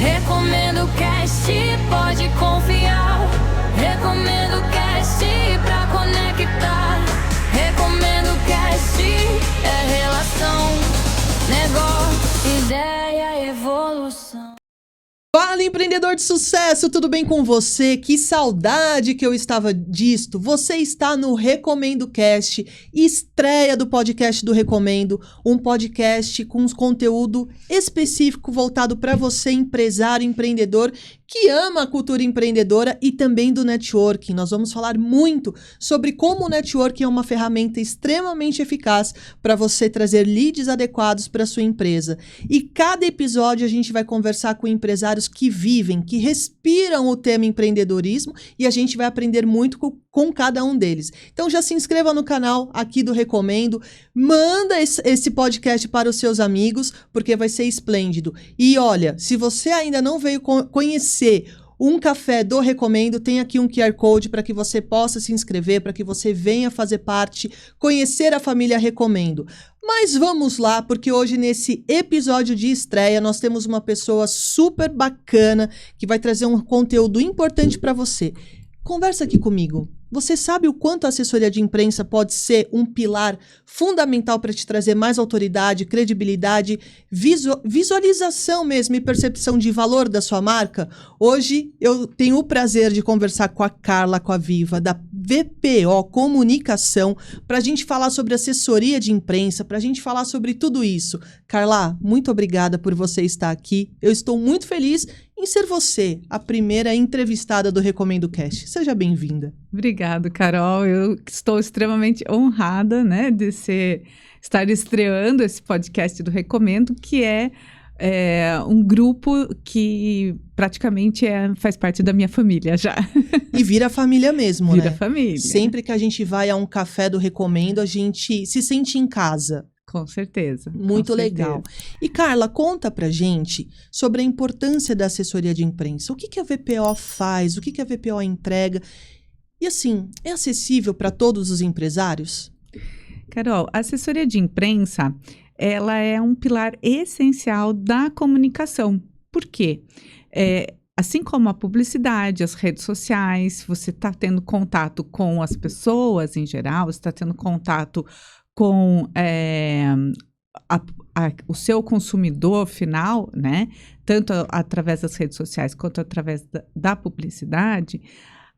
Recomendo Cast, pode confiar. Recomendo Cast pra conectar. Recomendo Cast, é relação, negócio, ideia, evolução. Fala, empreendedor de sucesso, tudo bem com você? Que saudade que eu estava disto. Você está no Recomendo Cast, estreia do podcast do Recomendo, um podcast com conteúdo específico voltado para você, empresário, empreendedor, que ama a cultura empreendedora e também do networking. Nós vamos falar muito sobre como o networking é uma ferramenta extremamente eficaz para você trazer leads adequados para sua empresa. E cada episódio a gente vai conversar com empresários que vivem, que respiram o tema empreendedorismo e a gente vai aprender muito com cada um deles. Então já se inscreva no canal aqui do Recomendo, manda esse podcast para os seus amigos, porque vai ser esplêndido. E olha, se você ainda não veio conhecer um café do Recomendo, tem aqui um QR Code para que você possa se inscrever, para que você venha fazer parte, conhecer a família Recomendo. Mas vamos lá, porque hoje nesse episódio de estreia nós temos uma pessoa super bacana que vai trazer um conteúdo importante para você. Conversa aqui comigo. Você sabe o quanto a assessoria de imprensa pode ser um pilar fundamental para te trazer mais autoridade, credibilidade, visualização mesmo e percepção de valor da sua marca? Hoje eu tenho o prazer de conversar com a Carla, com a Viva, da VPO Comunicação, para a gente falar sobre assessoria de imprensa, para a gente falar sobre tudo isso. Carla, muito obrigada por você estar aqui. Eu estou muito feliz em ser você a primeira entrevistada do Recomendo Cast. Seja bem-vinda. Obrigado, Carol. Eu estou extremamente honrada, né, de estar estreando esse podcast do Recomendo, que é um grupo que praticamente faz parte da minha família já. E vira família mesmo, vira né? Vira família. Sempre que a gente vai a um café do Recomendo, a gente se sente em casa. Com certeza. Muito legal. E Carla, conta pra gente sobre a importância da assessoria de imprensa. O que a VPO faz? O que a VPO entrega? E assim, é acessível para todos os empresários? Carol, a assessoria de imprensa, ela é um pilar essencial da comunicação. Por quê? Assim como a publicidade, as redes sociais, você está tendo contato com as pessoas em geral, você está tendo contato com o seu consumidor final, né? Tanto através das redes sociais quanto através da publicidade,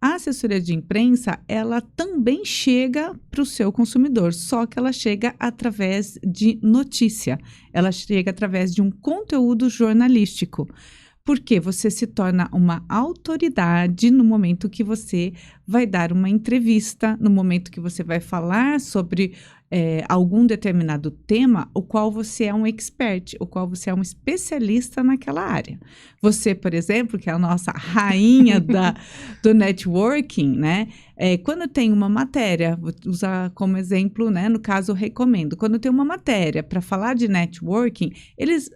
a assessoria de imprensa, ela também chega para o seu consumidor, só que ela chega através de notícia, ela chega através de um conteúdo jornalístico. Porque você se torna uma autoridade no momento que você vai dar uma entrevista, no momento que você vai falar sobre algum determinado tema, o qual você é um expert, o qual você é um especialista naquela área. Você, por exemplo, que é a nossa rainha do networking, né? Quando tem uma matéria, vou usar como exemplo, né? No caso, eu recomendo. Quando tem uma matéria para falar de networking,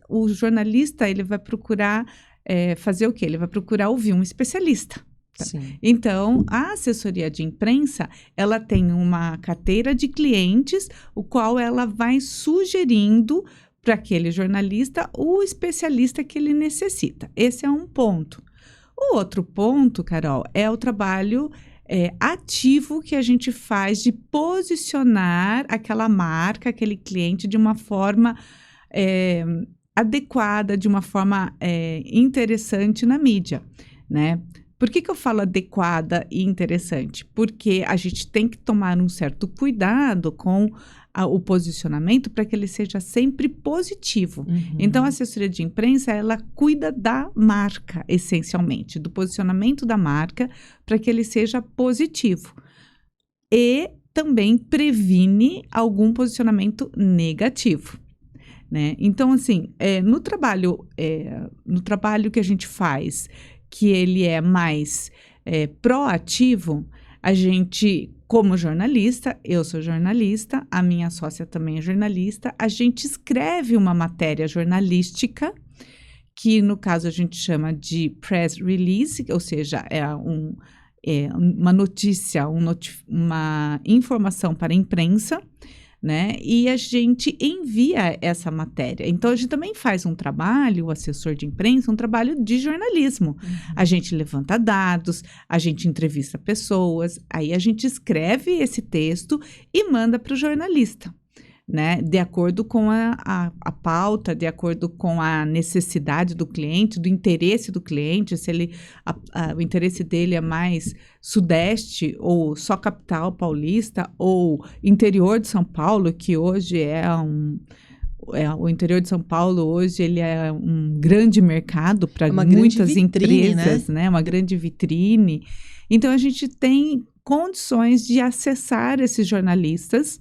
o jornalista ele vai procurar fazer o quê? Ele vai procurar ouvir um especialista. Sim. Então, a assessoria de imprensa, ela tem uma carteira de clientes, o qual ela vai sugerindo para aquele jornalista o especialista que ele necessita. Esse é um ponto. O outro ponto, Carol, é o trabalho ativo que a gente faz de posicionar aquela marca, aquele cliente de uma forma adequada, de uma forma interessante na mídia, né? Por que eu falo adequada e interessante? Porque a gente tem que tomar um certo cuidado com o posicionamento para que ele seja sempre positivo. Uhum. Então, a assessoria de imprensa, ela cuida da marca, essencialmente, do posicionamento da marca para que ele seja positivo. E também previne algum posicionamento negativo. Né? Então, assim, no trabalho que a gente faz, que ele é mais proativo, a gente, como jornalista, eu sou jornalista, a minha sócia também é jornalista, a gente escreve uma matéria jornalística, que no caso a gente chama de press release, ou seja, uma notícia, uma informação para a imprensa. né? E a gente envia essa matéria. Então, a gente também faz um trabalho, o assessor de imprensa, um trabalho de jornalismo. A gente levanta dados, a gente entrevista pessoas, aí a gente escreve esse texto e manda para o jornalista, né? De acordo com a pauta, de acordo com a necessidade do cliente, do interesse do cliente, se ele, o interesse dele é mais sudeste ou só capital paulista ou interior de São Paulo, que hoje o interior de São Paulo hoje ele é um grande mercado para muitas vitrine, empresas, né? Uma grande vitrine. Então, a gente tem condições de acessar esses jornalistas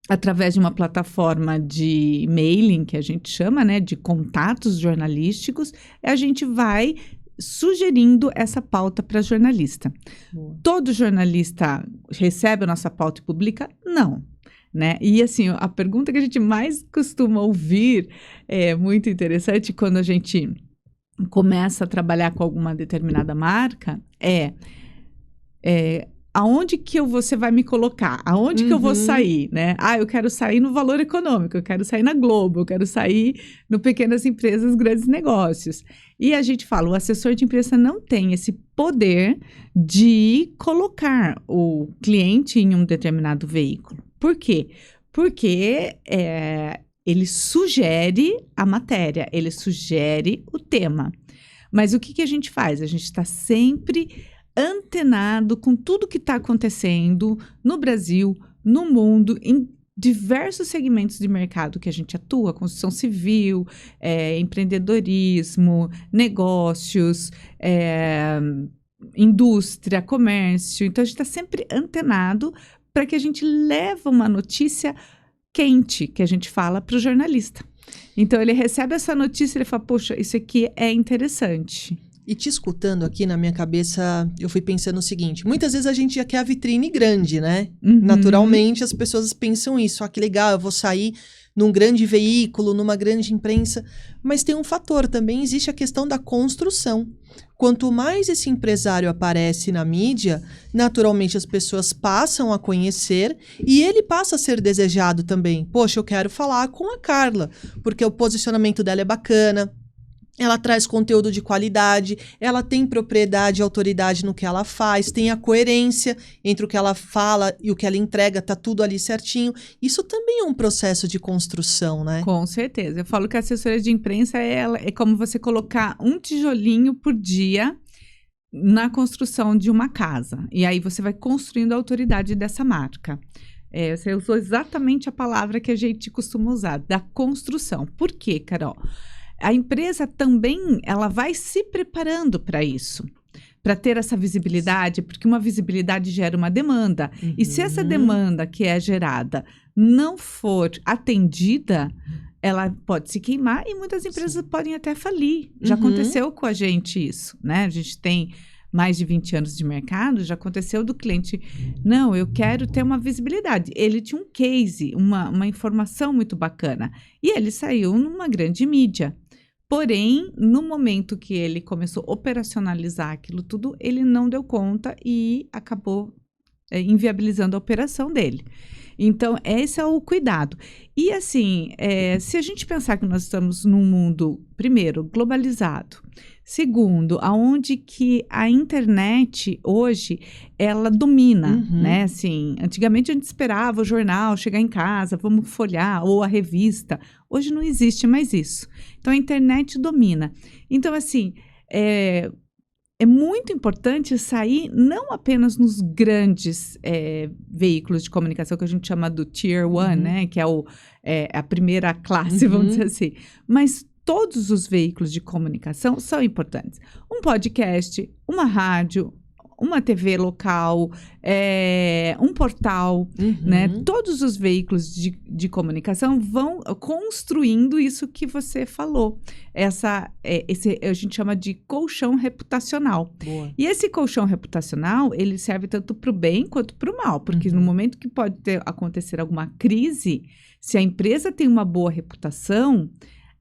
através de uma plataforma de mailing, que a gente chama, né, de contatos jornalísticos, a gente vai sugerindo essa pauta para jornalista. Boa. Todo jornalista recebe a nossa pauta e publica? Não. Né? E assim, a pergunta que a gente mais costuma ouvir é muito interessante quando a gente começa a trabalhar com alguma determinada marca, aonde que você vai me colocar? Aonde que eu vou sair, né? Eu quero sair no Valor Econômico, eu quero sair na Globo, eu quero sair no Pequenas Empresas, Grandes Negócios. E a gente fala, o assessor de imprensa não tem esse poder de colocar o cliente em um determinado veículo. Por quê? Porque ele sugere a matéria, ele sugere o tema. Mas o que a gente faz? A gente está sempre antenado com tudo que está acontecendo no Brasil, no mundo, em diversos segmentos de mercado que a gente atua, construção civil, empreendedorismo, negócios, indústria, comércio. Então, a gente está sempre antenado para que a gente leve uma notícia quente, que a gente fala para o jornalista. Então, ele recebe essa notícia e ele fala, poxa, isso aqui é interessante. E te escutando aqui na minha cabeça, eu fui pensando o seguinte, muitas vezes a gente já quer a vitrine grande, né? Naturalmente, as pessoas pensam isso, que legal, eu vou sair num grande veículo, numa grande imprensa, mas tem um fator também, existe a questão da construção. Quanto mais esse empresário aparece na mídia, naturalmente as pessoas passam a conhecer e ele passa a ser desejado também. Poxa, eu quero falar com a Carla, porque o posicionamento dela é bacana, ela traz conteúdo de qualidade, ela tem propriedade e autoridade no que ela faz, tem a coerência entre o que ela fala e o que ela entrega, tá tudo ali certinho. Isso também é um processo de construção, né? Com certeza. Eu falo que a assessoria de imprensa é como você colocar um tijolinho por dia na construção de uma casa. E aí você vai construindo a autoridade dessa marca. Você usou exatamente a palavra que a gente costuma usar, da construção. Por quê, Carol? A empresa também, ela vai se preparando para isso, para ter essa visibilidade, porque uma visibilidade gera uma demanda. E se essa demanda que é gerada não for atendida, ela pode se queimar e muitas empresas podem até falir. Já aconteceu com a gente isso, né? A gente tem mais de 20 anos de mercado, já aconteceu do cliente, não, eu quero ter uma visibilidade. Ele tinha um case, uma informação muito bacana, e ele saiu numa grande mídia. Porém, no momento que ele começou a operacionalizar aquilo tudo, ele não deu conta e acabou inviabilizando a operação dele. Então, esse é o cuidado. E assim, se a gente pensar que nós estamos num mundo, primeiro, globalizado, segundo, aonde que a internet hoje, ela domina, né? Assim, antigamente a gente esperava o jornal chegar em casa, vamos folhear, ou a revista. Hoje não existe mais isso. Então, a internet domina. Então, assim, é muito importante sair não apenas nos grandes veículos de comunicação que a gente chama do Tier 1, né? Que é a primeira classe, vamos dizer assim. Mas todos os veículos de comunicação são importantes. Um podcast, uma rádio, uma TV local, um portal, né? Todos os veículos de comunicação vão construindo isso que você falou. Esse a gente chama de colchão reputacional. Boa. E esse colchão reputacional, ele serve tanto para o bem quanto para o mal, porque no momento que pode acontecer alguma crise, se a empresa tem uma boa reputação,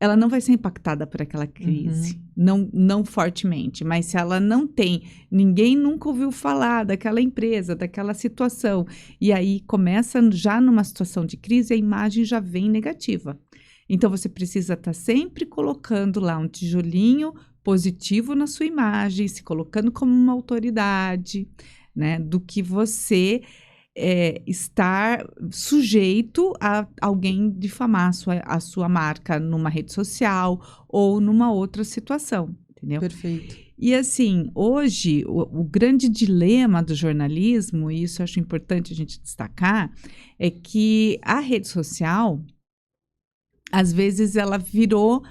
ela não vai ser impactada por aquela crise, não fortemente, mas se ela não tem, ninguém nunca ouviu falar daquela empresa, daquela situação, e aí começa já numa situação de crise, a imagem já vem negativa. Então, você precisa estar sempre colocando lá um tijolinho positivo na sua imagem, se colocando como uma autoridade, né, do que você estar sujeito a alguém difamar a sua marca numa rede social ou numa outra situação, entendeu? Perfeito. E assim, hoje, o grande dilema do jornalismo, e isso eu acho importante a gente destacar, é que a rede social, às vezes ela virou...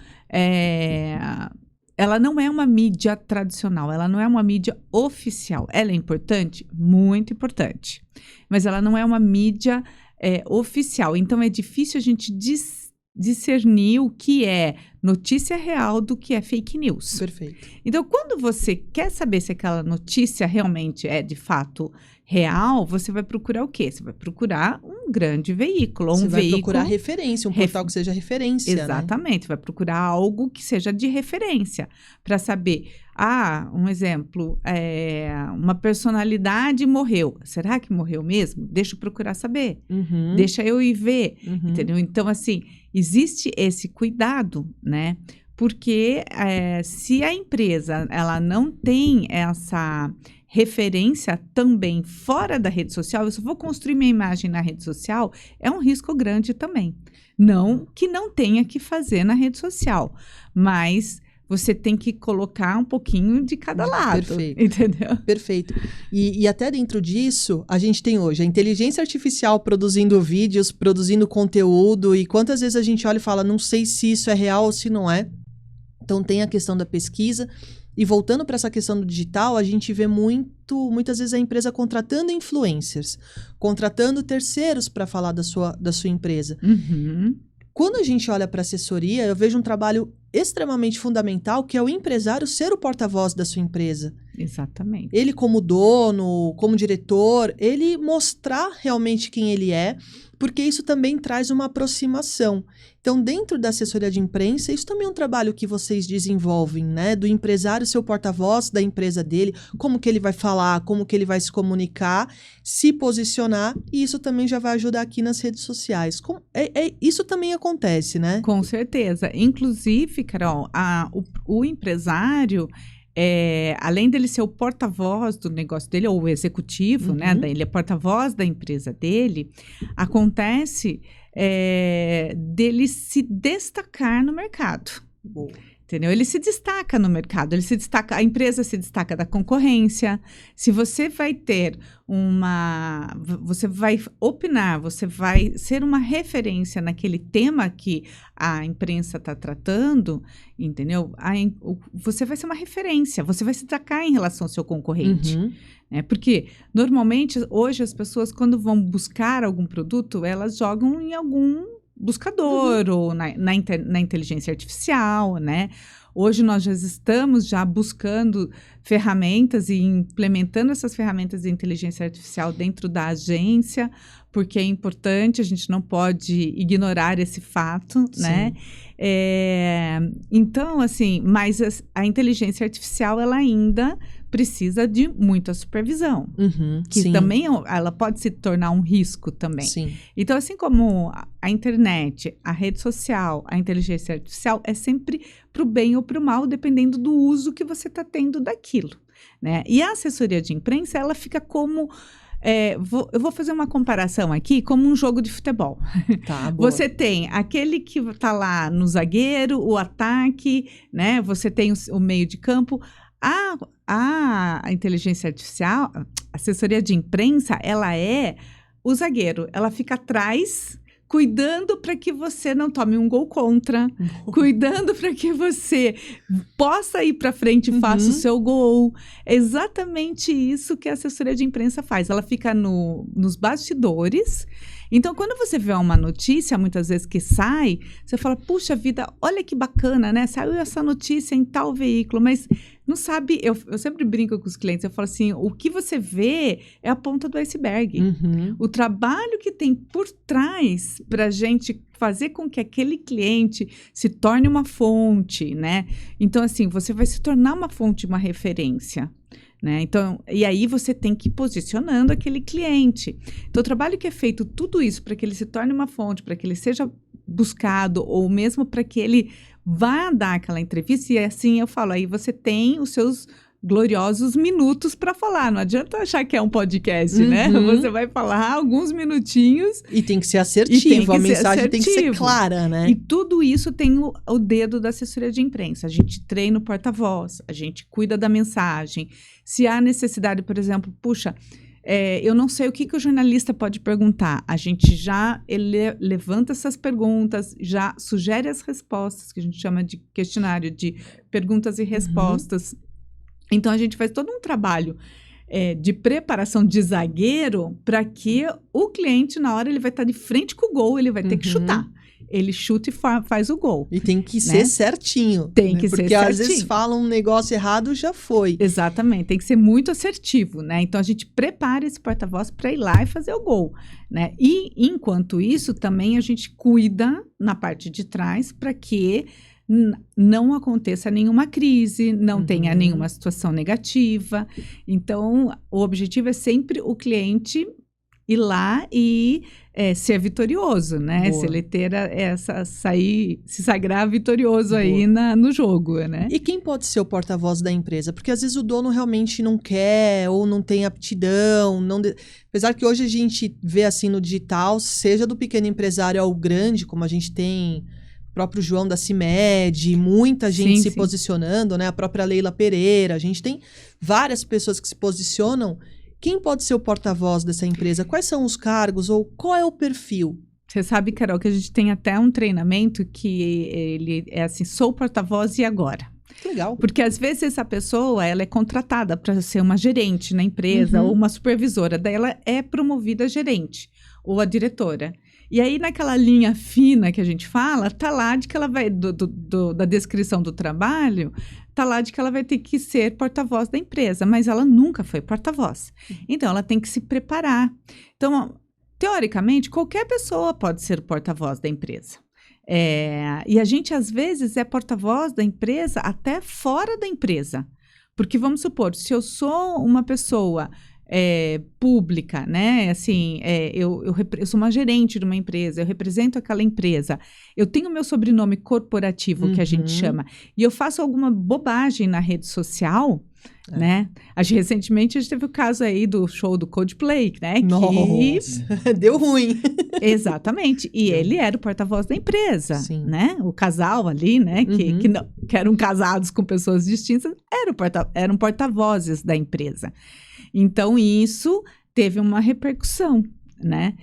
ela não é uma mídia tradicional, ela não é uma mídia oficial. Ela é importante? Muito importante. Mas ela não é uma mídia oficial. Então, é difícil a gente discernir o que é notícia real do que é fake news. Perfeito. Então, quando você quer saber se aquela notícia realmente é, de fato, real, você vai procurar o quê? Você vai procurar um grande veículo. Você vai procurar referência, um portal que seja referência, exatamente, né? Vai procurar algo que seja de referência, para saber, um exemplo, uma personalidade morreu. Será que morreu mesmo? Deixa eu procurar saber. Deixa eu ir ver, entendeu? Então, assim, existe esse cuidado, né? Porque se a empresa ela não tem essa referência também fora da rede social, eu só vou construir minha imagem na rede social, é um risco grande também. Não que não tenha que fazer na rede social, mas você tem que colocar um pouquinho de cada lado. Perfeito. Entendeu? Perfeito. E até dentro disso, a gente tem hoje a inteligência artificial produzindo vídeos, produzindo conteúdo, e quantas vezes a gente olha e fala, não sei se isso é real ou se não é. Então, tem a questão da pesquisa. E voltando para essa questão do digital, a gente vê muitas vezes a empresa contratando influencers, contratando terceiros para falar da sua empresa. Quando a gente olha para assessoria, eu vejo um trabalho extremamente fundamental, que é o empresário ser o porta-voz da sua empresa. Exatamente. Ele como dono, como diretor, ele mostrar realmente quem ele é, porque isso também traz uma aproximação. Então, dentro da assessoria de imprensa, isso também é um trabalho que vocês desenvolvem, né? Do empresário ser o porta-voz da empresa dele, como que ele vai falar, como que ele vai se comunicar, se posicionar, e isso também já vai ajudar aqui nas redes sociais. Isso também acontece, né? Com certeza. Inclusive, Carol, o empresário... além dele ser o porta-voz do negócio dele, ou o executivo, né? Ele é porta-voz da empresa dele, acontece dele se destacar no mercado. Boa. Entendeu? Ele se destaca no mercado, a empresa se destaca da concorrência. Se você vai ter você vai opinar, você vai ser uma referência naquele tema que a imprensa está tratando, entendeu? Você vai ser uma referência, você vai se destacar em relação ao seu concorrente. Porque, normalmente, hoje as pessoas, quando vão buscar algum produto, elas jogam em algum buscador ou na inteligência artificial, né? Hoje nós já estamos buscando ferramentas e implementando essas ferramentas de inteligência artificial dentro da agência, porque é importante, a gente não pode ignorar esse fato, sim, né? Então, assim, mas a inteligência artificial, ela ainda precisa de muita supervisão, que sim, também ela pode se tornar um risco também. Sim. Então, assim como a internet, a rede social, a inteligência artificial é sempre para o bem ou para o mal, dependendo do uso que você está tendo daquilo, né? E a assessoria de imprensa, ela fica como... eu vou fazer uma comparação aqui como um jogo de futebol. Tá, boa. Você tem aquele que está lá no zagueiro, o ataque, né? Você tem o meio de campo. A inteligência artificial, a assessoria de imprensa, ela é o zagueiro. Ela fica atrás, cuidando para que você não tome um gol contra, cuidando para que você possa ir para frente e faça o seu gol. É exatamente isso que a assessoria de imprensa faz. Ela fica nos bastidores. Então, quando você vê uma notícia, muitas vezes que sai, você fala, puxa vida, olha que bacana, né? Saiu essa notícia em tal veículo, mas não sabe, eu sempre brinco com os clientes, eu falo assim, o que você vê é a ponta do iceberg. Uhum. O trabalho que tem por trás para a gente fazer com que aquele cliente se torne uma fonte, né? Então, assim, você vai se tornar uma fonte, uma referência, né? Então, e aí você tem que ir posicionando aquele cliente. Então, o trabalho que é feito, tudo isso, para que ele se torne uma fonte, para que ele seja buscado, ou mesmo para que ele vá dar aquela entrevista, e assim eu falo, aí você tem os seus gloriosos minutos para falar, não adianta achar que é um podcast, né? Você vai falar alguns minutinhos. E tem que ser assertivo, a mensagem tem que ser clara, né? E tudo isso tem o dedo da assessoria de imprensa. A gente treina o porta-voz, a gente cuida da mensagem. Se há necessidade, por exemplo, puxa, eu não sei o que o jornalista pode perguntar. A gente já levanta essas perguntas, já sugere as respostas, que a gente chama de questionário de perguntas e respostas. Então, a gente faz todo um trabalho de preparação de zagueiro para que o cliente, na hora, ele vai estar de frente com o gol, ele vai ter que chutar. Ele chuta e faz o gol. E tem que ser certinho. Tem que ser certinho. Porque às vezes falam um negócio errado, já foi. Exatamente, tem que ser muito assertivo, né? Então, a gente prepara esse porta-voz para ir lá e fazer o gol, né? E, enquanto isso, também a gente cuida na parte de trás para que não aconteça nenhuma crise, não tenha nenhuma situação negativa. Então, o objetivo é sempre o cliente ir lá e ser vitorioso, né? Boa. Se ele ter se sagrar vitorioso aí no jogo, né? E quem pode ser o porta-voz da empresa? Porque às vezes o dono realmente não quer ou não tem aptidão. Apesar que hoje a gente vê assim no digital, seja do pequeno empresário ao grande, como a gente tem o próprio João da CIMED, muita gente se posicionando, né? A própria Leila Pereira, a gente tem várias pessoas que se posicionam. Quem pode ser o porta-voz dessa empresa? Quais são os cargos ou qual é o perfil? Você sabe, Carol, que a gente tem até um treinamento que ele é assim, sou porta-voz e agora? Que legal. Porque às vezes essa pessoa, ela é contratada para ser uma gerente na empresa ou uma supervisora, daí ela é promovida a gerente ou a diretora. E aí, naquela linha fina que a gente fala, tá lá de que ela vai, da descrição do trabalho, tá lá de que ela vai ter que ser porta-voz da empresa, mas ela nunca foi porta-voz. Então, ela tem que se preparar. Então, teoricamente, qualquer pessoa pode ser o porta-voz da empresa. E a gente, às vezes, é porta-voz da empresa até fora da empresa. Porque, vamos supor, se eu sou uma pessoa pública, né? Assim, eu sou uma gerente de uma empresa, eu represento aquela empresa, eu tenho meu sobrenome corporativo, que a gente chama, e eu faço alguma bobagem na rede social, né? Recentemente a gente teve o caso aí do show do Coldplay, né? Nossa, deu ruim. Exatamente. E ele era o porta-voz da empresa, né? O casal ali, né? Que eram casados com pessoas distintas, eram porta-vozes da empresa. Então, isso teve uma repercussão, né?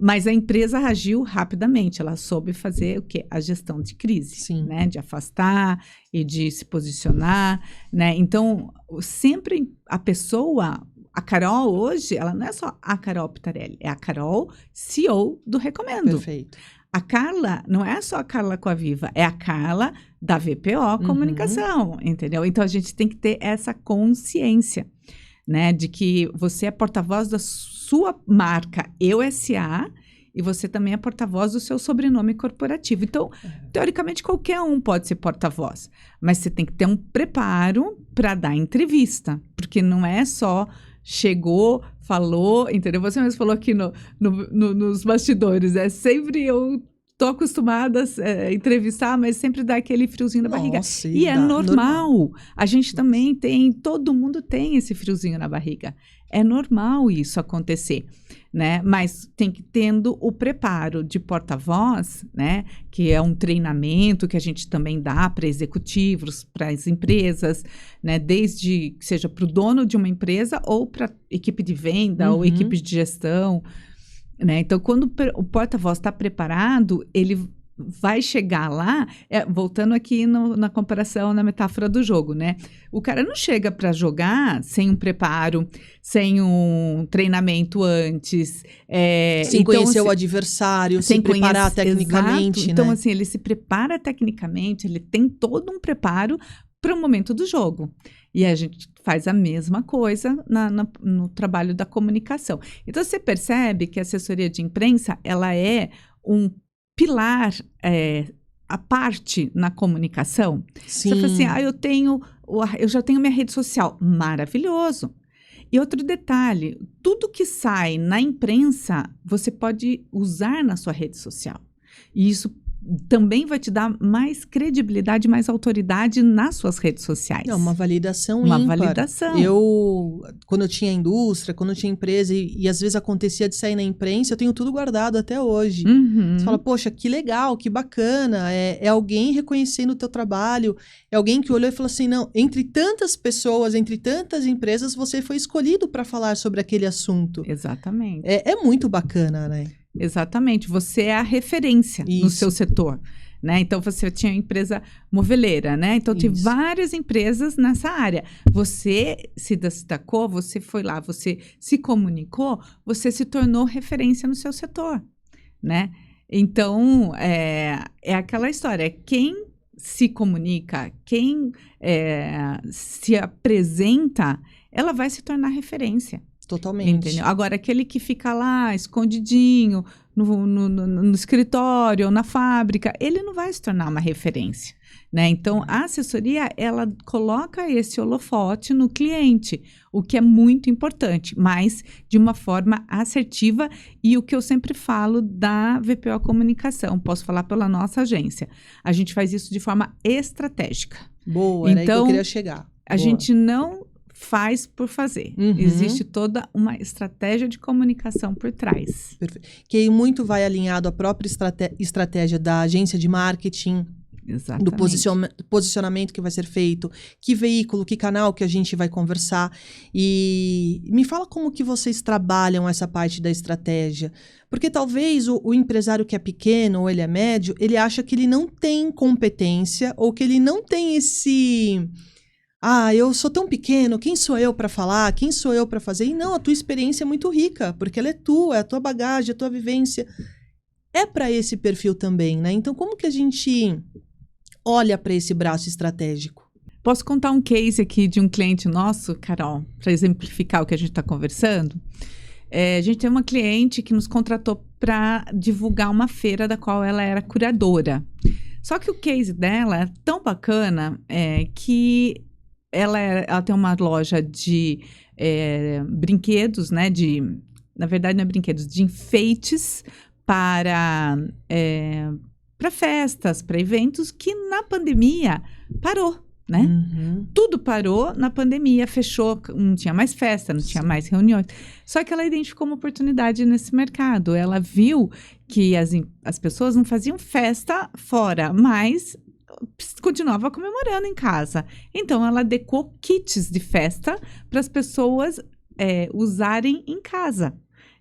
Mas a empresa agiu rapidamente, ela soube fazer o quê? A gestão de crise, né? De afastar e de se posicionar, né? Então, sempre a pessoa, a Carol hoje, ela não é só a Carol Pitarelli, é a Carol CEO do Recomendo. Perfeito. A Carla não é só a Carla Coaviva, é a Carla da VPO Comunicação, entendeu? Então, a gente tem que ter essa consciência, né? De que você é porta-voz da sua marca EUSA e você também é porta-voz do seu sobrenome corporativo. Então, teoricamente, qualquer um pode ser porta-voz, mas você tem que ter um preparo para dar entrevista, porque não é só chegou, falou, entendeu? Você mesmo falou aqui nos bastidores, sempre eu tô acostumada a entrevistar, mas sempre dá aquele friozinho na barriga. E é normal. A gente também tem, todo mundo tem esse friozinho na barriga. É normal isso acontecer, né? Mas tem que tendo o preparo de porta-voz, né? Que é um treinamento que a gente também dá para executivos, para as empresas, né? Desde que seja para o dono de uma empresa ou para equipe de venda ou equipe de gestão, né? Então, quando o porta-voz está preparado, ele vai chegar lá, voltando aqui na comparação, na metáfora do jogo, né? O cara não chega para jogar sem um preparo, sem um treinamento antes. Sem conhecer o adversário, sem preparar tecnicamente, exato. né? Então, assim, ele se prepara tecnicamente, ele tem todo um preparo para o momento do jogo. E a gente faz a mesma coisa no trabalho da comunicação. Então, você percebe que a assessoria de imprensa, ela é um pilar à parte na comunicação. Sim. Você fala assim, eu já tenho minha rede social. Maravilhoso. E outro detalhe, tudo que sai na imprensa, você pode usar na sua rede social. E isso também vai te dar mais credibilidade, mais autoridade nas suas redes sociais. É uma validação Uma ímpar. validação. Quando eu tinha indústria, quando eu tinha empresa, e às vezes acontecia de sair na imprensa, eu tenho tudo guardado até hoje. Uhum. Você fala, poxa, que legal, que bacana. É alguém reconhecendo o teu trabalho, é alguém que olhou e falou assim, não, entre tantas pessoas, entre tantas empresas, você foi escolhido para falar sobre aquele assunto. Exatamente. É muito bacana, né? Exatamente, você é a referência no seu setor, né? Então, você tinha a empresa moveleira, né? Então, tem várias empresas nessa área. Você se destacou, você foi lá, você se comunicou, você se tornou referência no seu setor, né? Então, é aquela história, quem se comunica, quem se apresenta, ela vai se tornar referência. Totalmente. Entendeu? Agora, aquele que fica lá, escondidinho, no escritório ou na fábrica, ele não vai se tornar uma referência, né? Então, a assessoria, ela coloca esse holofote no cliente, o que é muito importante, mas de uma forma assertiva, e o que eu sempre falo da VPO Comunicação, posso falar pela nossa agência, a gente faz isso de forma estratégica. Boa, era aí que eu queria chegar. A gente não faz por fazer. Existe toda uma estratégia de comunicação por trás. Perfeito. Que aí muito vai alinhado à própria estratégia da agência de marketing, exatamente, do posicionamento que vai ser feito, que veículo, que canal que a gente vai conversar. E me fala como que vocês trabalham essa parte da estratégia. Porque talvez o empresário que é pequeno ou ele é médio, ele acha que ele não tem competência ou que ele não tem esse... eu sou tão pequeno, quem sou eu para falar? Quem sou eu para fazer? E não, a tua experiência é muito rica, porque ela é tua, é a tua bagagem, a tua vivência. É para esse perfil também, né? Então, como que a gente olha para esse braço estratégico? Posso contar um case aqui de um cliente nosso, Carol, para exemplificar o que a gente está conversando? A gente tem uma cliente que nos contratou para divulgar uma feira da qual ela era curadora. Só que o case dela é tão bacana que ela tem uma loja de brinquedos, né? Na verdade, não é brinquedos, de enfeites para festas, para eventos, que na pandemia parou, né? Tudo parou na pandemia, fechou, não tinha mais festa, não tinha mais reuniões. Só que ela identificou uma oportunidade nesse mercado. Ela viu que as pessoas não faziam festa fora, mas continuava comemorando em casa. Então, ela adequou kits de festa para as pessoas usarem em casa.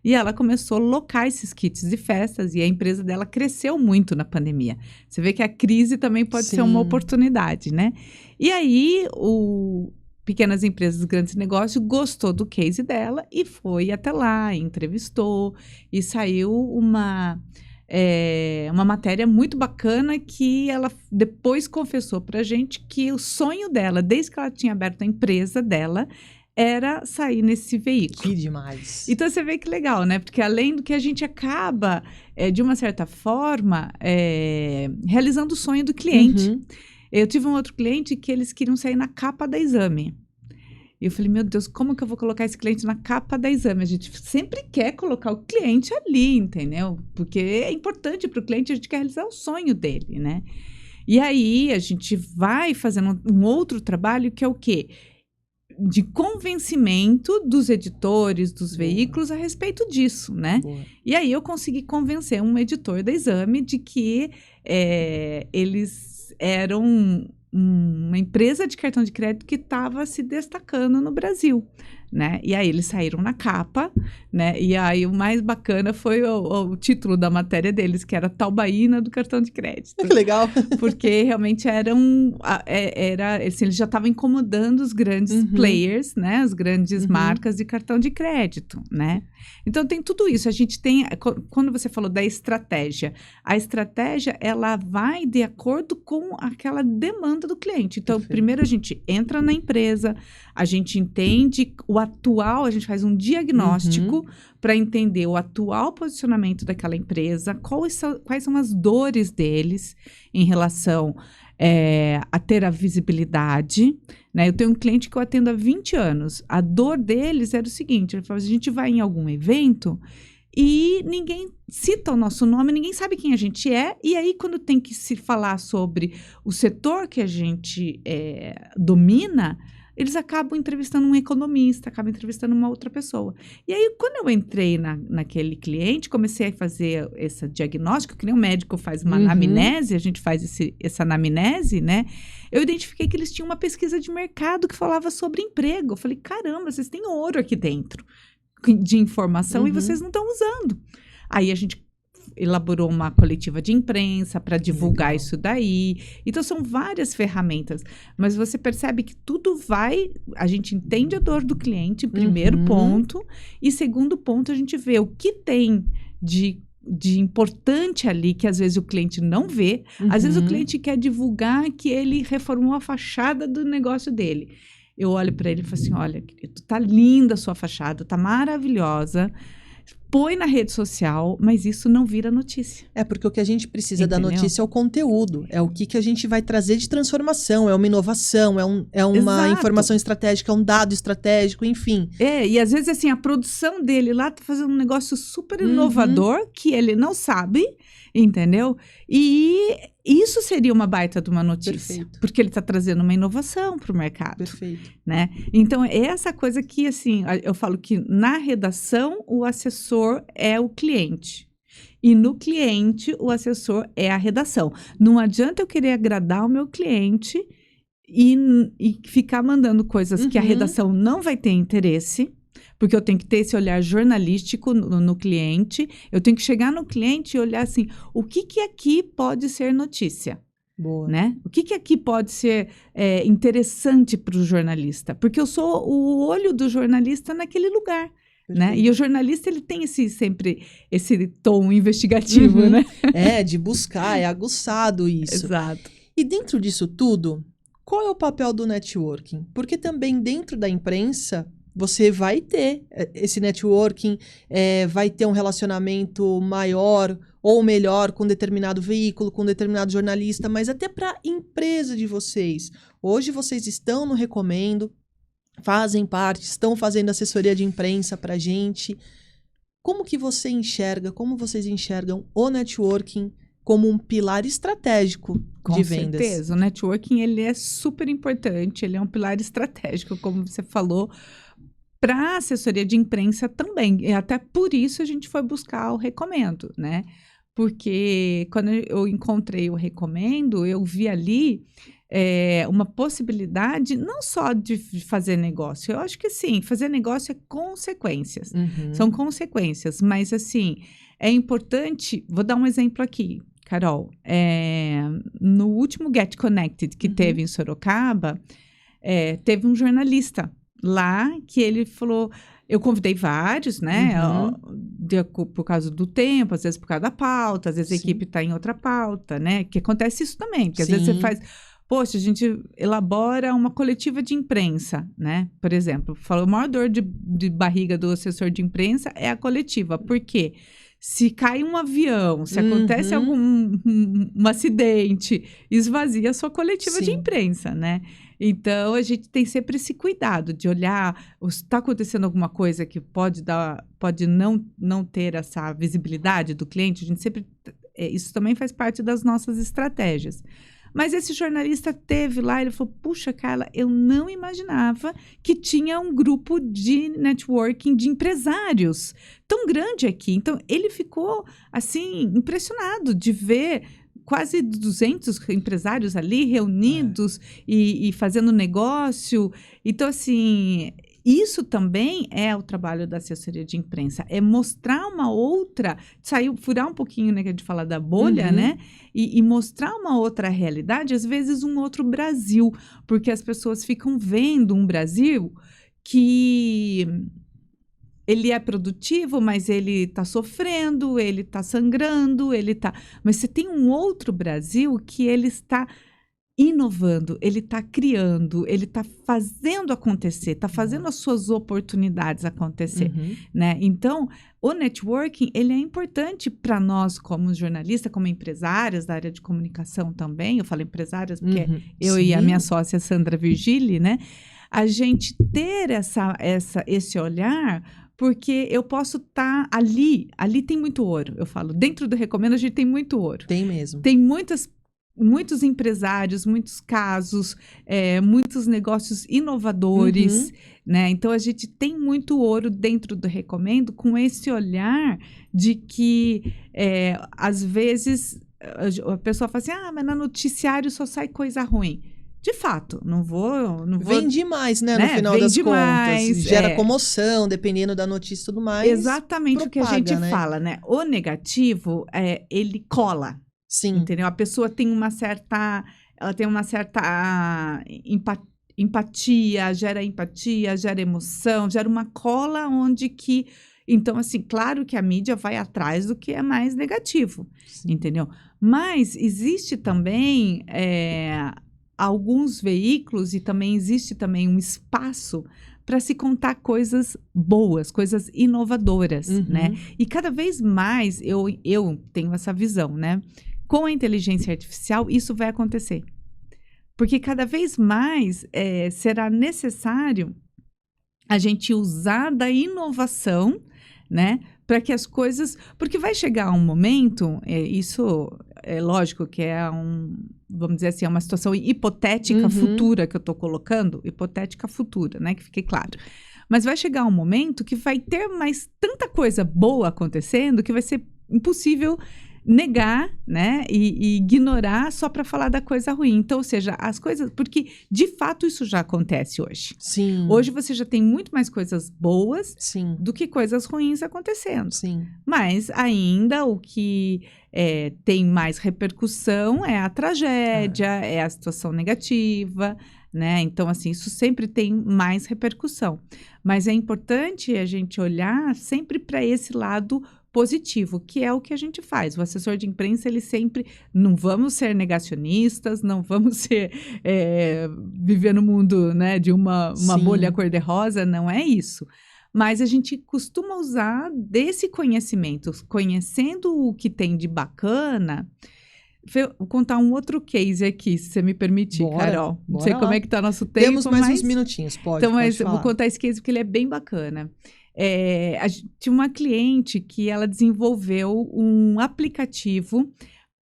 E ela começou a locar esses kits de festas e a empresa dela cresceu muito na pandemia. Você vê que a crise também pode ser uma oportunidade, né? E aí, o Pequenas Empresas, Grandes Negócios gostou do case dela e foi até lá, entrevistou e saiu uma matéria muito bacana que ela depois confessou pra gente que o sonho dela, desde que ela tinha aberto a empresa dela, era sair nesse veículo. Que demais. Então, você vê que legal, né? Porque além do que a gente acaba, de uma certa forma, realizando o sonho do cliente. Eu tive um outro cliente que eles queriam sair na capa da Exame. E eu falei, meu Deus, como que eu vou colocar esse cliente na capa da Exame? A gente sempre quer colocar o cliente ali, entendeu? Porque é importante para o cliente, a gente quer realizar o sonho dele, né? E aí, a gente vai fazendo um outro trabalho que é o quê? De convencimento dos editores, dos veículos a respeito disso, né? E aí eu consegui convencer um editor da Exame de que eles eram uma empresa de cartão de crédito que estava se destacando no Brasil, né? E aí eles saíram na capa, né? E aí o mais bacana foi o título da matéria deles, que era Taubaína do cartão de crédito. Que legal. Porque realmente eles já estavam incomodando os grandes players, né? As grandes marcas de cartão de crédito, né? Então tem tudo isso. A gente tem, quando você falou da estratégia, a estratégia ela vai de acordo com aquela demanda do cliente. Então, primeiro a gente entra na empresa, a gente entende o atual, a gente faz um diagnóstico para entender o atual posicionamento daquela empresa, quais são as dores deles em relação a ter a visibilidade, né? Eu tenho um cliente que eu atendo há 20 anos. A dor deles era o seguinte, ele falava, a gente vai em algum evento e ninguém cita o nosso nome, ninguém sabe quem a gente é, e aí quando tem que se falar sobre o setor que a gente domina, eles acabam entrevistando um economista, acabam entrevistando uma outra pessoa. E aí, quando eu entrei naquele cliente, comecei a fazer esse diagnóstico, que nem o médico faz uma anamnese, a gente faz essa anamnese, né? Eu identifiquei que eles tinham uma pesquisa de mercado que falava sobre emprego. Eu falei, caramba, vocês têm ouro aqui dentro de informação e vocês não estão usando. Aí a gente elaborou uma coletiva de imprensa para divulgar isso daí. Então, são várias ferramentas. Mas você percebe que tudo a gente entende a dor do cliente, primeiro ponto. E segundo ponto, a gente vê o que tem de importante ali, que às vezes o cliente não vê. Às vezes o cliente quer divulgar que ele reformou a fachada do negócio dele. Eu olho para ele e falo assim, olha, querido, tá linda a sua fachada, tá maravilhosa. Põe na rede social, mas isso não vira notícia. Porque o que a gente precisa da notícia é o conteúdo, é o que a gente vai trazer de transformação, é uma inovação, é uma informação estratégica, é um dado estratégico, enfim. E às vezes assim, a produção dele lá tá fazendo um negócio super inovador, que ele não sabe, entendeu? E isso seria uma baita de uma notícia. Perfeito. Porque ele está trazendo uma inovação para o mercado. Perfeito. Né? Então, é essa coisa que, assim, eu falo que na redação, o assessor é o cliente. E no cliente, o assessor é a redação. Não adianta eu querer agradar o meu cliente e ficar mandando coisas que a redação não vai ter interesse, porque eu tenho que ter esse olhar jornalístico no cliente, eu tenho que chegar no cliente e olhar assim, o que aqui pode ser notícia? Boa. Né? O que aqui pode ser interessante para o jornalista? Porque eu sou o olho do jornalista naquele lugar. Né? E o jornalista, ele tem sempre esse tom investigativo, né? De buscar, é aguçado isso. Exato. E dentro disso tudo, qual é o papel do networking? Porque também dentro da imprensa, você vai ter esse networking, vai ter um relacionamento maior ou melhor com determinado veículo, com determinado jornalista, mas até para a empresa de vocês. Hoje vocês estão no Recomendo, fazem parte, estão fazendo assessoria de imprensa para a gente. Como que você enxerga, como vocês enxergam o networking como um pilar estratégico de vendas? Com certeza, o networking ele é super importante, ele é um pilar estratégico, como você falou, para a assessoria de imprensa também. E até por isso a gente foi buscar o Recomendo, né? Porque quando eu encontrei o Recomendo, eu vi ali uma possibilidade não só de fazer negócio. Eu acho que sim, fazer negócio é consequências. São consequências, mas assim, é importante, vou dar um exemplo aqui, Carol. No último Get Connected que teve em Sorocaba, teve um jornalista lá que ele falou, eu convidei vários, né, por causa do tempo, às vezes por causa da pauta, às vezes a equipe está em outra pauta, né, que acontece isso também, porque às vezes você faz, poxa, a gente elabora uma coletiva de imprensa, né, por exemplo, falou, a maior dor de barriga do assessor de imprensa é a coletiva, por quê? Se cai um avião, se acontece um acidente, esvazia a sua coletiva de imprensa, né? Então, a gente tem sempre esse cuidado de olhar, está acontecendo alguma coisa que pode não ter essa visibilidade do cliente, a gente sempre, isso também faz parte das nossas estratégias. Mas esse jornalista teve lá, ele falou, puxa, Carla, eu não imaginava que tinha um grupo de networking de empresários tão grande aqui. Então, ele ficou, assim, impressionado de ver quase 200 empresários ali reunidos e fazendo negócio. Então, assim, isso também é o trabalho da assessoria de imprensa, é mostrar uma outra, furar um pouquinho, né, que a gente fala da bolha, né, e mostrar uma outra realidade, às vezes um outro Brasil, porque as pessoas ficam vendo um Brasil que ele é produtivo, mas ele está sofrendo, ele está sangrando, mas você tem um outro Brasil que ele está inovando, ele está criando, ele está fazendo acontecer, está fazendo as suas oportunidades acontecer, né? Então, o networking, ele é importante para nós como jornalistas, como empresárias da área de comunicação também, eu falo empresárias porque eu e a minha sócia Sandra Virgili, né? A gente ter esse olhar, porque eu posso estar ali tem muito ouro, eu falo, dentro do Recomendo a gente tem muito ouro. Tem mesmo. Tem muitos empresários, muitos casos, muitos negócios inovadores, né? Então, a gente tem muito ouro dentro do Recomendo com esse olhar de que, às vezes, a pessoa fala assim, mas no noticiário só sai coisa ruim. De fato, não vou... Vende mais, né? No final das contas. Gera comoção, dependendo da notícia e tudo mais. Exatamente propaga, o que a gente fala, né? O negativo, ele cola. Sim. Entendeu? A pessoa tem uma certa empatia, gera emoção, gera uma cola onde que... Então, assim, claro que a mídia vai atrás do que é mais negativo, entendeu? Mas existe também alguns veículos e também existe também um espaço para se contar coisas boas, coisas inovadoras, né? E cada vez mais eu tenho essa visão, né? Com a inteligência artificial, isso vai acontecer. Porque cada vez mais será necessário a gente usar da inovação, né? Para que as coisas... Porque vai chegar um momento, isso é lógico que vamos dizer assim, é uma situação hipotética futura que eu estou colocando, hipotética futura, né? Que fique claro. Mas vai chegar um momento que vai ter mais tanta coisa boa acontecendo que vai ser impossível negar, né, e ignorar só para falar da coisa ruim. Então, ou seja, as coisas... Porque, de fato, isso já acontece hoje. Sim. Hoje você já tem muito mais coisas boas do que coisas ruins acontecendo. Sim. Mas, ainda, o que tem mais repercussão é a tragédia, é a situação negativa, né? Então, assim, isso sempre tem mais repercussão. Mas é importante a gente olhar sempre para esse lado positivo, que é o que a gente faz. O assessor de imprensa, ele sempre... Não vamos ser negacionistas, não vamos ser... viver no mundo, né, de uma bolha cor-de-rosa, não é isso. Mas a gente costuma usar desse conhecimento, conhecendo o que tem de bacana... Vou contar um outro case aqui, se você me permitir, Carol. Não sei como é que está nosso tempo, temos mais uns minutinhos, pode mas falar. Vou contar esse case porque ele é bem bacana. Tinha uma cliente que ela desenvolveu um aplicativo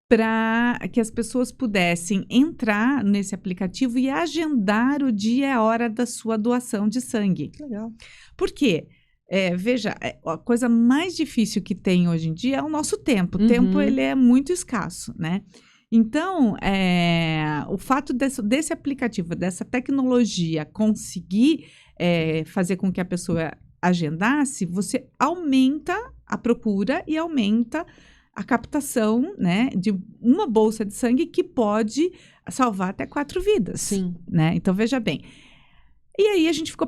para que as pessoas pudessem entrar nesse aplicativo e agendar o dia e a hora da sua doação de sangue. Que legal. Por quê? Veja, a coisa mais difícil que tem hoje em dia é o nosso tempo. O tempo, ele é muito escasso, né? Então, o fato desse aplicativo, dessa tecnologia conseguir fazer com que a pessoa agendasse, você aumenta a procura e aumenta a captação, né, de uma bolsa de sangue que pode salvar até 4 vidas. Sim. Né? Então, veja bem. E aí, a gente ficou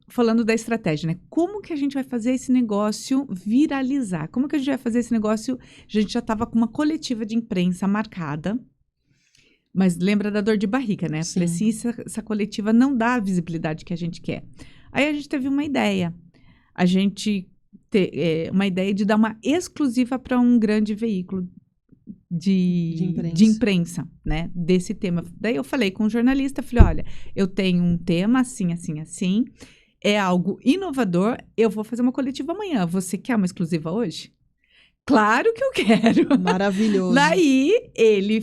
falando da estratégia, né? Como que a gente vai fazer esse negócio viralizar? Como que a gente vai fazer esse negócio? A gente já estava com uma coletiva de imprensa marcada, mas lembra da dor de barriga, né? Falei assim, essa coletiva não dá a visibilidade que a gente quer. Aí, a gente teve uma ideia. A gente uma ideia de dar uma exclusiva para um grande veículo de imprensa, né, desse tema. Daí eu falei com um jornalista, falei, olha, eu tenho um tema assim, assim, assim, é algo inovador, eu vou fazer uma coletiva amanhã, você quer uma exclusiva hoje? Claro que eu quero. Maravilhoso. Daí, ele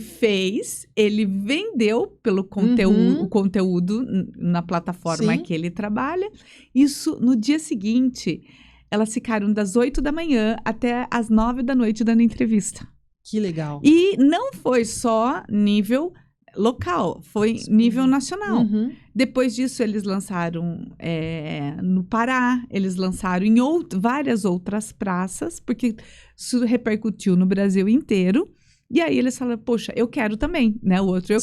vendeu pelo conteúdo, o conteúdo na plataforma que ele trabalha. Isso, no dia seguinte, elas ficaram das 8 da manhã até as 9 da noite dando entrevista. Que legal. E não foi só nível local, foi nível nacional. Uhum. Depois disso, eles lançaram no Pará, eles lançaram em várias outras praças, porque isso repercutiu no Brasil inteiro. E aí eles falaram, poxa, eu quero também, né? O outro, eu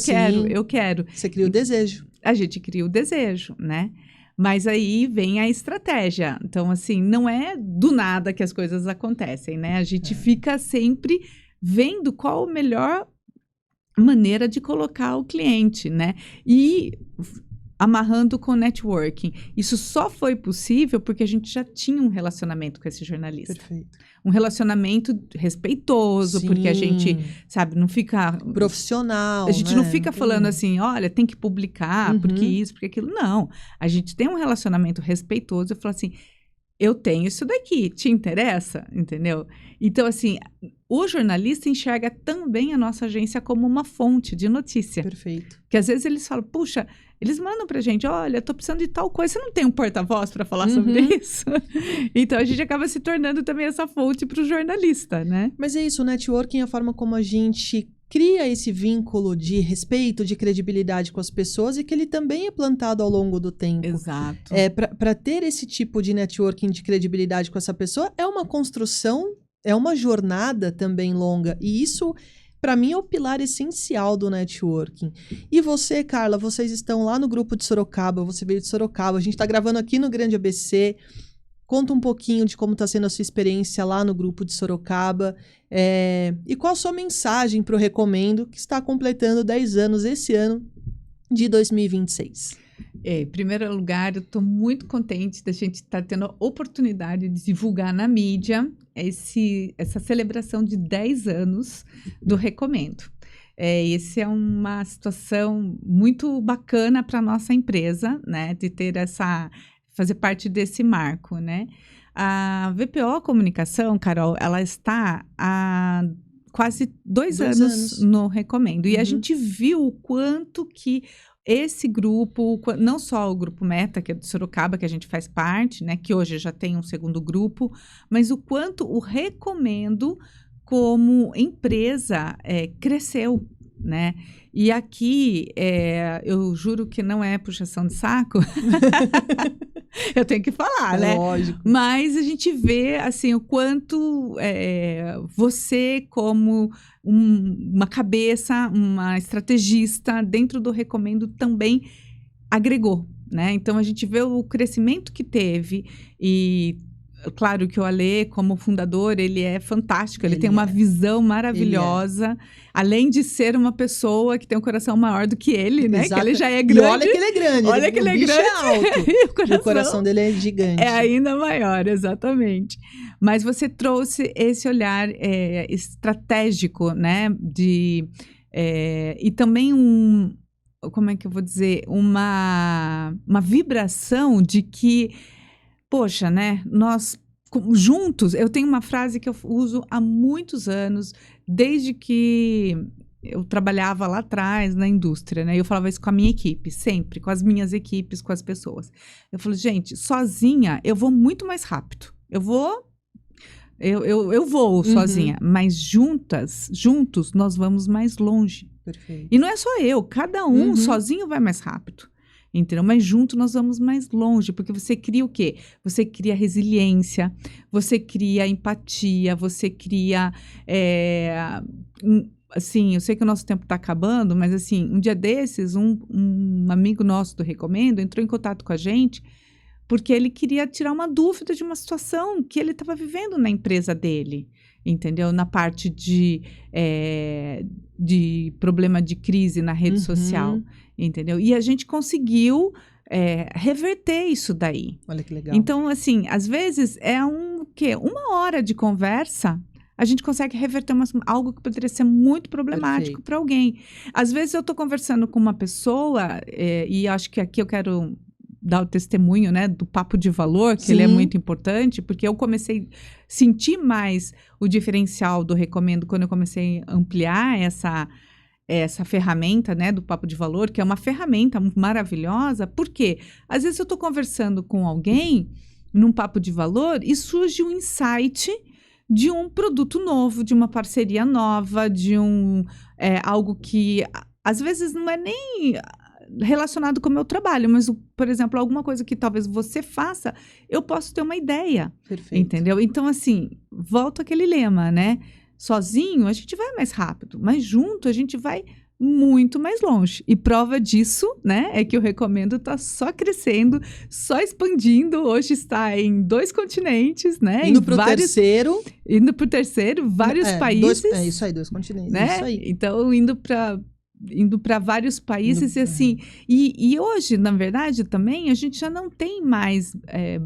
quero. Você cria o desejo. A gente cria o desejo, né? Mas aí vem a estratégia. Então, assim, não é do nada que as coisas acontecem, né? A gente fica sempre vendo qual a melhor maneira de colocar o cliente, né? E amarrando com o networking. Isso só foi possível porque a gente já tinha um relacionamento com esse jornalista. Perfeito. Um relacionamento respeitoso, Sim. porque a gente, sabe, não fica... Profissional, A gente né? não fica falando assim, olha, tem que publicar, porque isso, porque aquilo. Não. A gente tem um relacionamento respeitoso. Eu falo assim, eu tenho isso daqui, te interessa? Entendeu? Então, assim, o jornalista enxerga também a nossa agência como uma fonte de notícia. Perfeito. Que às vezes eles falam, puxa, eles mandam pra gente, olha, tô precisando de tal coisa, você não tem um porta-voz para falar sobre isso? Então, a gente acaba se tornando também essa fonte pro jornalista, né? Mas é isso, o networking é a forma como a gente cria esse vínculo de respeito, de credibilidade com as pessoas e que ele também é plantado ao longo do tempo. Exato. Para ter esse tipo de networking, de credibilidade com essa pessoa, é uma construção, é uma jornada também longa. E isso, para mim, é o pilar essencial do networking. E você, Carla, vocês estão lá no grupo de Sorocaba, você veio de Sorocaba, a gente está gravando aqui no Grande ABC. Conta um pouquinho de como está sendo a sua experiência lá no grupo de Sorocaba. E qual a sua mensagem para o Recomendo, que está completando 10 anos esse ano de 2026? Em primeiro lugar, eu estou muito contente da gente estar tendo a oportunidade de divulgar na mídia essa celebração de 10 anos do Recomendo. Essa é uma situação muito bacana para a nossa empresa, né? De ter fazer parte desse marco, né? A VPO Comunicação, Carol, ela está há quase 2 anos no Recomendo. E a gente viu o quanto que esse grupo, não só o Grupo Meta, que é de Sorocaba, que a gente faz parte, né? Que hoje já tem um segundo grupo, mas o quanto o Recomendo como empresa cresceu, né? E aqui, eu juro que não é puxação de saco, eu tenho que falar, né? Lógico. Mas a gente vê, assim, o quanto você, como uma cabeça, uma estrategista dentro do Recomendo também agregou, né? Então, a gente vê o crescimento que teve e... Claro que o Alê, como fundador, ele é fantástico, ele tem uma visão maravilhosa, além de ser uma pessoa que tem um coração maior do que ele, né? Exato. Que ele já é grande. E olha que ele é grande. Olha que ele é grande. É alto. E o coração dele é gigante. É ainda maior, exatamente. Mas você trouxe esse olhar estratégico, né? E também como é que eu vou dizer? Uma vibração de que... Poxa, né? Nós juntos, eu tenho uma frase que eu uso há muitos anos, desde que eu trabalhava lá atrás na indústria, né? Eu falava isso com a minha equipe, sempre, com as minhas equipes, com as pessoas. Eu falo, gente, sozinha eu vou muito mais rápido. Eu vou sozinha, mas juntos nós vamos mais longe. Perfeito. E não é só eu, cada um sozinho vai mais rápido. Entendeu? Mas junto nós vamos mais longe, porque você cria o quê? Você cria resiliência, você cria empatia, você cria... assim, eu sei que o nosso tempo está acabando, mas assim, um dia desses, um amigo nosso do Recomendo entrou em contato com a gente porque ele queria tirar uma dúvida de uma situação que ele estava vivendo na empresa dele, entendeu? Na parte de problema de crise na rede social, entendeu? E a gente conseguiu reverter isso daí. Olha que legal. Então, assim, às vezes uma hora de conversa, a gente consegue reverter algo que poderia ser muito problemático para alguém. Às vezes eu estou conversando com uma pessoa, e acho que aqui eu quero dar o testemunho, né, do papo de valor, que ele é muito importante, porque eu comecei a sentir mais o diferencial do Recomendo quando eu comecei a ampliar essa ferramenta, né, do papo de valor, que é uma ferramenta maravilhosa, porque às vezes eu estou conversando com alguém num papo de valor e surge um insight de um produto novo, de uma parceria nova, de algo que às vezes não é nem relacionado com o meu trabalho, mas, por exemplo, alguma coisa que talvez você faça, eu posso ter uma ideia, Perfeito. entendeu? Então, assim, volta aquele lema, né? Sozinho a gente vai mais rápido, mas junto a gente vai muito mais longe. E prova disso, né, é que eu recomendo tá só crescendo, só expandindo. Hoje está em 2 continentes, né? Indo pro terceiro. Indo para o terceiro, vários países. É isso aí, 2 continentes. Né? Isso aí. Então, indo para vários países e assim, e hoje, na verdade, também, a gente já não tem mais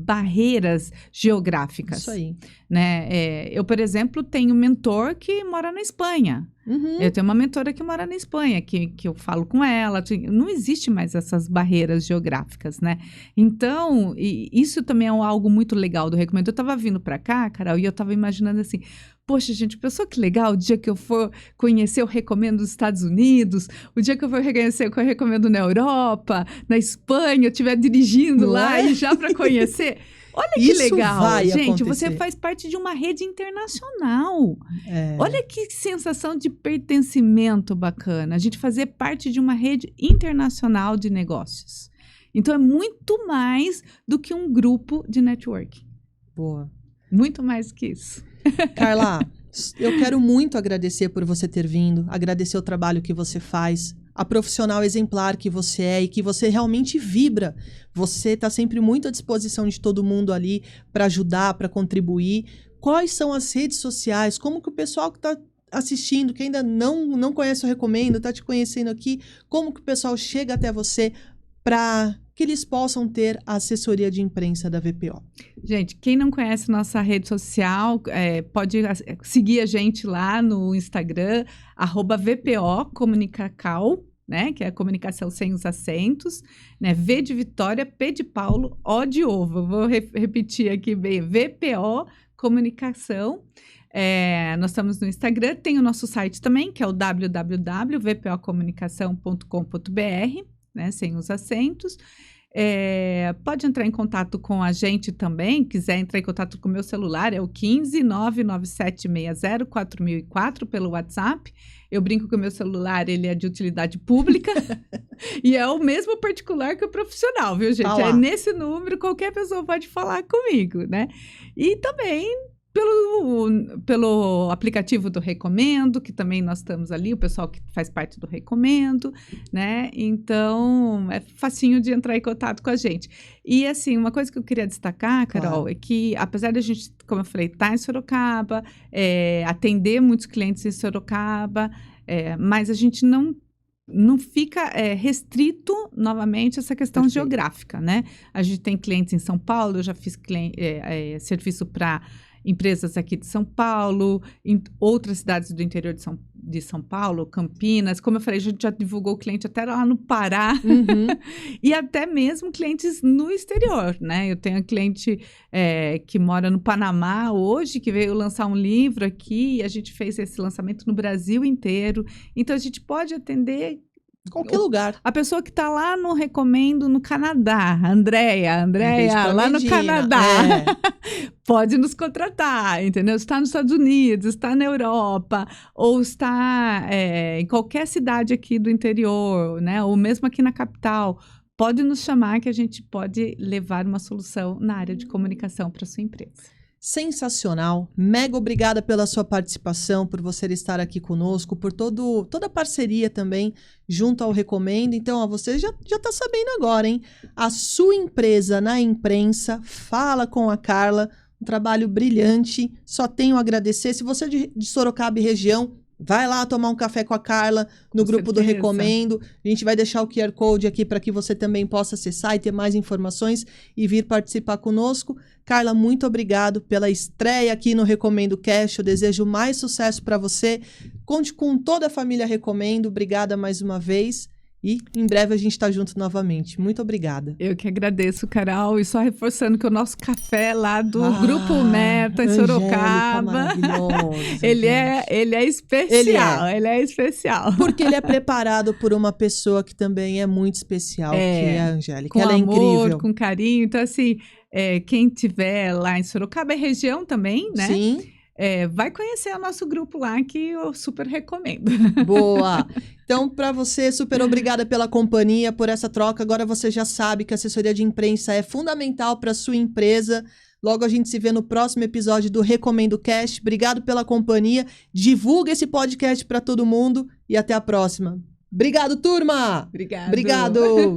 barreiras geográficas. Isso aí. Né? Eu, por exemplo, tenho um mentor que mora na Espanha. Uhum. Eu tenho uma mentora que mora na Espanha, que eu falo com ela. Não existe mais essas barreiras geográficas, né? Então, isso também é algo muito legal do Recomendo. Eu estava vindo para cá, Carol, e eu estava imaginando assim, poxa, gente, pensou que legal o dia que eu for conhecer o Recomendo dos Estados Unidos, o dia que eu for conhecer o que eu recomendo na Europa, na Espanha, eu estiver dirigindo lá e já para conhecer. Olha que Isso legal, vai gente, acontecer. você faz parte de uma rede internacional. É. Olha que sensação de pertencimento bacana, a gente fazer parte de uma rede internacional de negócios. Então, é muito mais do que um grupo de networking. Boa. Muito mais que isso. Carla, eu quero muito agradecer por você ter vindo, agradecer o trabalho que você faz, a profissional exemplar que você é e que você realmente vibra. Você está sempre muito à disposição de todo mundo ali para ajudar, para contribuir. Quais são as redes sociais? Como que o pessoal que está assistindo, que ainda não conhece o Recomendo, está te conhecendo aqui, como que o pessoal chega até você para que eles possam ter a assessoria de imprensa da VPO? Gente, quem não conhece nossa rede social, pode seguir a gente lá no Instagram, @VPO Comunicacal, né? Que é a comunicação sem os acentos, né? V de Vitória, P de Paulo, O de Ovo. Eu vou repetir aqui bem, VPO Comunicação. Nós estamos no Instagram, tem o nosso site também, que é o www.vpocomunicação.com.br, né, sem os acentos. Pode entrar em contato com a gente também, quiser entrar em contato com o meu celular, é o 15997604004 pelo WhatsApp. Eu brinco que o meu celular, ele é de utilidade pública e é o mesmo particular que o profissional, viu, gente? Tá lá. É nesse número, qualquer pessoa pode falar comigo, né? E também pelo aplicativo do Recomendo, que também nós estamos ali, o pessoal que faz parte do Recomendo, né? Então, é facinho de entrar em contato com a gente. E, assim, uma coisa que eu queria destacar, Carol, é que, apesar da gente, como eu falei, estar em Sorocaba, atender muitos clientes em Sorocaba, mas a gente não fica restrito, novamente, essa questão Perfeito. geográfica, né? A gente tem clientes em São Paulo, eu já fiz serviço para empresas aqui de São Paulo, em outras cidades do interior de São Paulo, Campinas. Como eu falei, a gente já divulgou cliente até lá no Pará. Uhum. E até mesmo clientes no exterior, né? Eu tenho um cliente que mora no Panamá hoje, que veio lançar um livro aqui, e a gente fez esse lançamento no Brasil inteiro. Então, a gente pode atender Qualquer lugar. a pessoa que está lá no Recomendo, no Canadá, Andréia, Beijo pra lá no Medina. Canadá, pode nos contratar, entendeu? Está nos Estados Unidos, está na Europa, ou está em qualquer cidade aqui do interior, né? Ou mesmo aqui na capital, pode nos chamar que a gente pode levar uma solução na área de comunicação para sua empresa. Sensacional. Mega obrigada pela sua participação, por você estar aqui conosco, por toda a parceria também junto ao Recomendo. Então, ó, você já está sabendo agora, hein? A sua empresa na imprensa, fala com a Carla, um trabalho brilhante, só tenho a agradecer. Se você é de Sorocaba e região, vai lá tomar um café com a Carla no grupo do Recomendo. A gente vai deixar o QR Code aqui para que você também possa acessar e ter mais informações e vir participar conosco. Carla, muito obrigado pela estreia aqui no Recomendo Cast. Eu desejo mais sucesso para você. Conte com toda a família Recomendo. Obrigada mais uma vez. E em breve a gente está junto novamente. Muito obrigada. Eu que agradeço, Carol. E só reforçando que o nosso café lá do Grupo Meta, em Sorocaba, ele é especial. Ele é especial. Porque ele é preparado por uma pessoa que também é muito especial, que é a Angélica. Com ela amor, é incrível. com carinho. Então, assim, quem tiver lá em Sorocaba, é região também, né? Sim. vai conhecer o nosso grupo lá, que eu super recomendo. Boa! Então, para você, super obrigada pela companhia, por essa troca. Agora você já sabe que a assessoria de imprensa é fundamental para sua empresa. Logo a gente se vê no próximo episódio do Recomendo Cast. Obrigado pela companhia. Divulga esse podcast para todo mundo e até a próxima. Obrigado, turma! Obrigado! Obrigado!